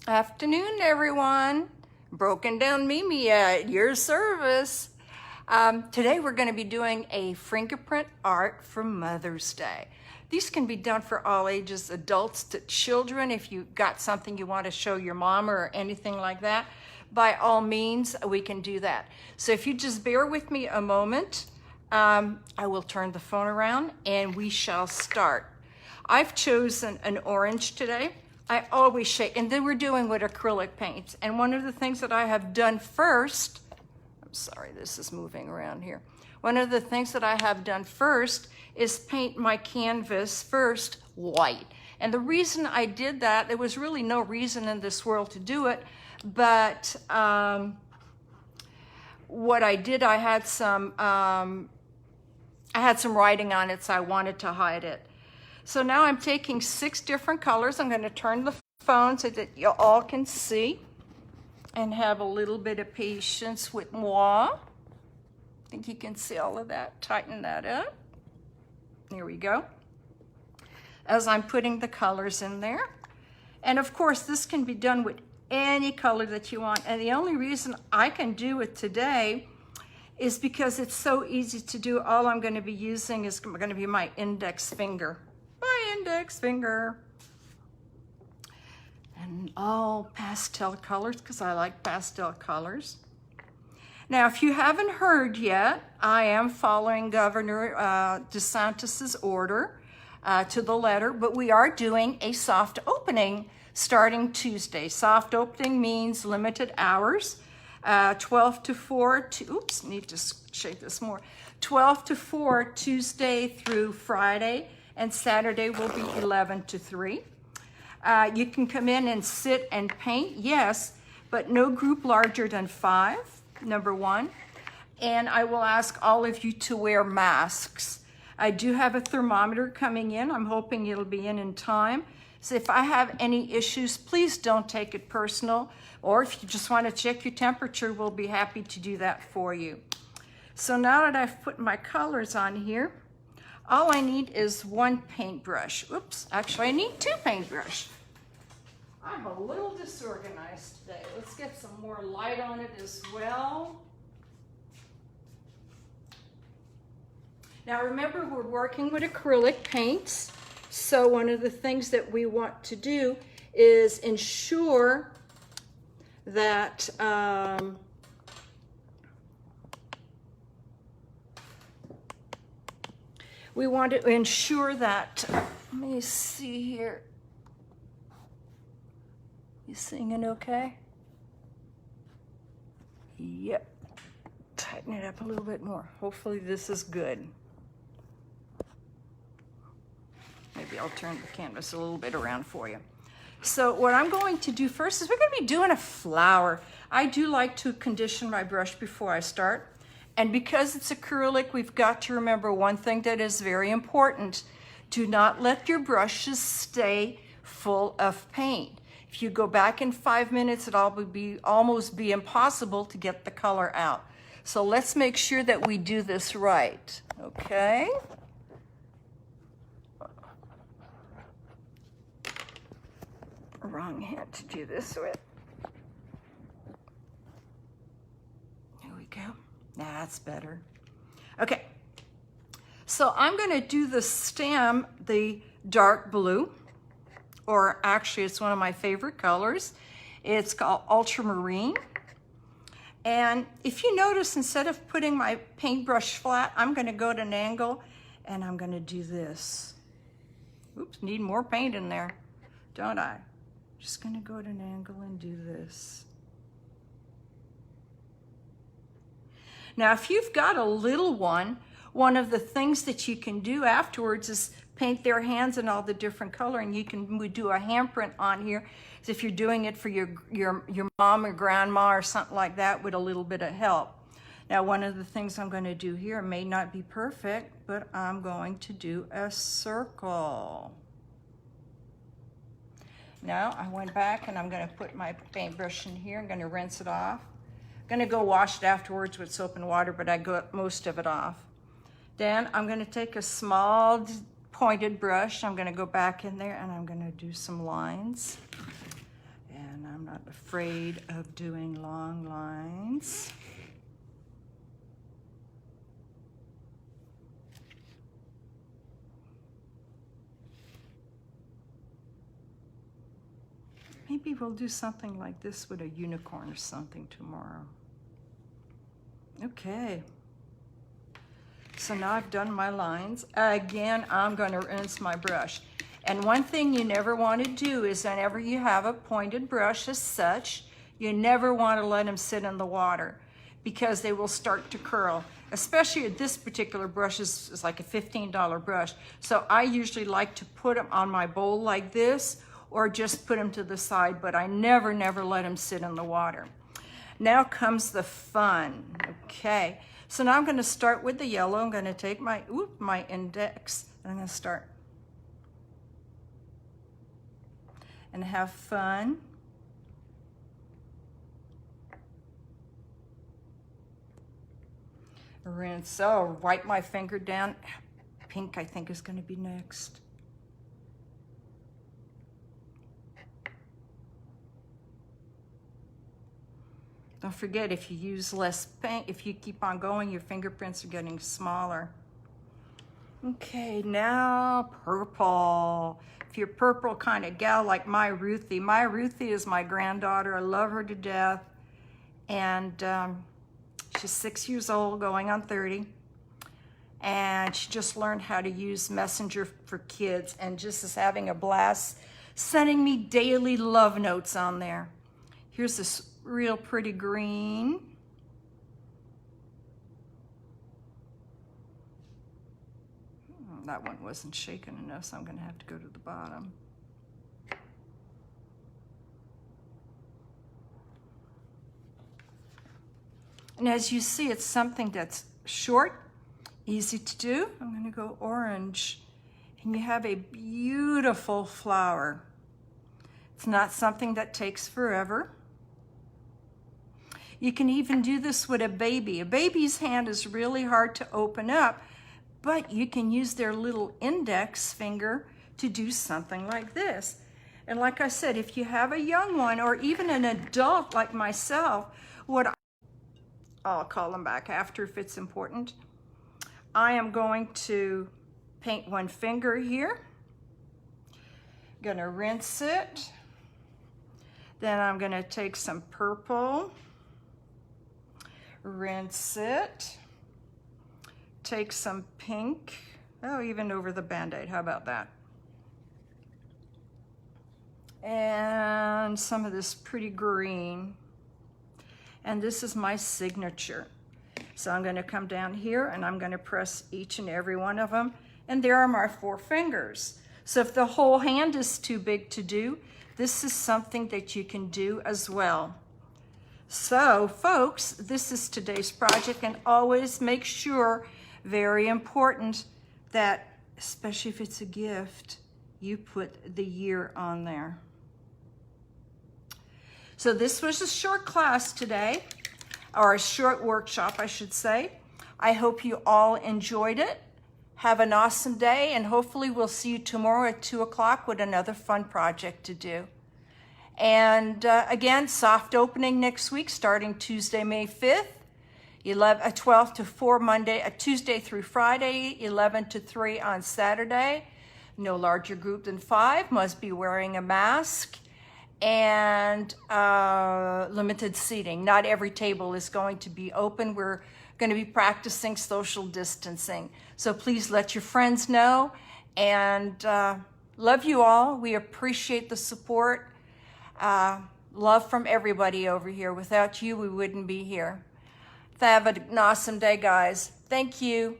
Afternoon, everyone. Broken Down Mimi at your service. Today we're going to be doing a fingerprint art for Mother's Day. These can be done for all ages, adults to children. If you've got something you want to show your mom or anything like that, by all means, we can do that. So if you just bear with me a moment, I will turn the phone around and we shall start. I've chosen an orange today. I always shake, and then we're doing with acrylic paints. And one of the things that I have done first, I'm sorry, this is moving around here. One of the things that I have done first is paint my canvas first white. And the reason I did that, there was really no reason in this world to do it, but what I did, I had some writing on it, so I wanted to hide it. So now I'm taking 6 different colors. I'm going to turn the phone so that you all can see and have a little bit of patience with moi. I think you can see all of that. Tighten that up. There we go. As I'm putting the colors in there. And of course, this can be done with any color that you want. And the only reason I can do it today is because it's so easy to do. All I'm going to be using is going to be my index finger. Index finger, and all pastel colors because I like pastel colors. Now, if you haven't heard yet, I am following Governor DeSantis's order to the letter, but we are doing a soft opening starting Tuesday. Soft opening means limited hours, 12 to 4, oops, need to shake this more, 12 to 4 Tuesday through Friday, and Saturday will be 11 to 3. You can come in and sit and paint, yes, but no group larger than 5, number 1. And I will ask all of you to wear masks. I do have a thermometer coming in. I'm hoping it'll be in time. So if I have any issues, please don't take it personal. Or if you just want to check your temperature, we'll be happy to do that for you. So now that I've put my colors on here, all I need is 1 paintbrush. Oops, actually I need 2 paintbrushes. I'm a little disorganized today. Let's get some more light on it as well. Now remember, we're working with acrylic paints. So one of the things that we want to do is ensure that we want to ensure that, let me see here. You singing okay? Yep. Tighten it up a little bit more. Hopefully this is good. Maybe I'll turn the canvas a little bit around for you. So what I'm going to do first is we're going to be doing a flower. I do like to condition my brush before I start. And because it's acrylic, we've got to remember one thing that is very important. Do not let your brushes stay full of paint. If you go back in 5 minutes, it'll almost be impossible to get the color out. So let's make sure that we do this right, okay? Wrong hand to do this with. There we go. That's better. Okay, so I'm going to do the stem, the dark blue, or actually it's one of my favorite colors. It's called ultramarine. And if you notice, instead of putting my paintbrush flat, I'm going to go at an angle and I'm going to do this. Oops, need more paint in there, don't I? Just going to go at an angle and do this. Now, if you've got a little one of the things that you can do afterwards is paint their hands in all the different color, and you can do a handprint on here. So if you're doing it for your mom or grandma or something like that with a little bit of help. Now, one of the things I'm going to do here may not be perfect, but I'm going to do a circle. Now, I went back and I'm going to put my paintbrush in here. I'm going to rinse it off. I'm going to go wash it afterwards with soap and water, but I got most of it off. Then I'm going to take a small pointed brush. I'm going to go back in there and I'm going to do some lines. And And I'm not afraid of doing long lines. Maybe we'll do something like this with a unicorn or something tomorrow. Okay. So now I've done my lines. Again, I'm going to rinse my brush. And one thing you never want to do is whenever you have a pointed brush as such, you never want to let them sit in the water because they will start to curl. Especially this particular brush is like a $15 brush. So I usually like to put them on my bowl like this or just put them to the side, but I never let them sit in the water. Now comes the fun. Okay, so now I'm going to start with the yellow. I'm going to take my index and I'm going to start and have fun. Rinse. Oh, wipe my finger down. Pink, I think, is going to be next. Don't forget, if you use less paint, if you keep on going, your fingerprints are getting smaller. Okay, now purple. If you're a purple kind of gal like my Ruthie is my granddaughter. I love her to death. And she's 6 years old, going on 30. And she just learned how to use Messenger for Kids and just is having a blast, sending me daily love notes on there. Here's this real pretty green. That one wasn't shaken enough, so I'm going to have to go to the bottom. And as you see, it's something that's short, easy to do. I'm going to go orange. And you have a beautiful flower. It's not something that takes forever. You can even do this with a baby. A baby's hand is really hard to open up, but you can use their little index finger to do something like this. And like I said, if you have a young one or even an adult like myself, I'll call them back after if it's important. I am going to paint one finger here. Gonna rinse it. Then I'm gonna take some purple, rinse it, take some pink, oh, even over the Band-Aid, how about that? And some of this pretty green. And this is my signature. So I'm gonna come down here and I'm gonna press each and every one of them. And there are my 4 fingers. So if the whole hand is too big to do, this is something that you can do as well. So folks, this is today's project, and always make sure, very important, that especially if it's a gift, you put the year on there. So this was a short class today, or a short workshop, I should say. I hope you all enjoyed it. Have an awesome day, and hopefully we'll see you tomorrow at 2 o'clock with another fun project to do. And again, soft opening next week, starting Tuesday, May 5th, 12 to 4 Tuesday through Friday, 11 to 3 on Saturday. No larger group than 5, must be wearing a mask, and limited seating. Not every table is going to be open. We're going to be practicing social distancing. So please let your friends know, and love you all. We appreciate the support. Love from everybody over here. Without you, we wouldn't be here. Have an awesome day, guys. Thank you.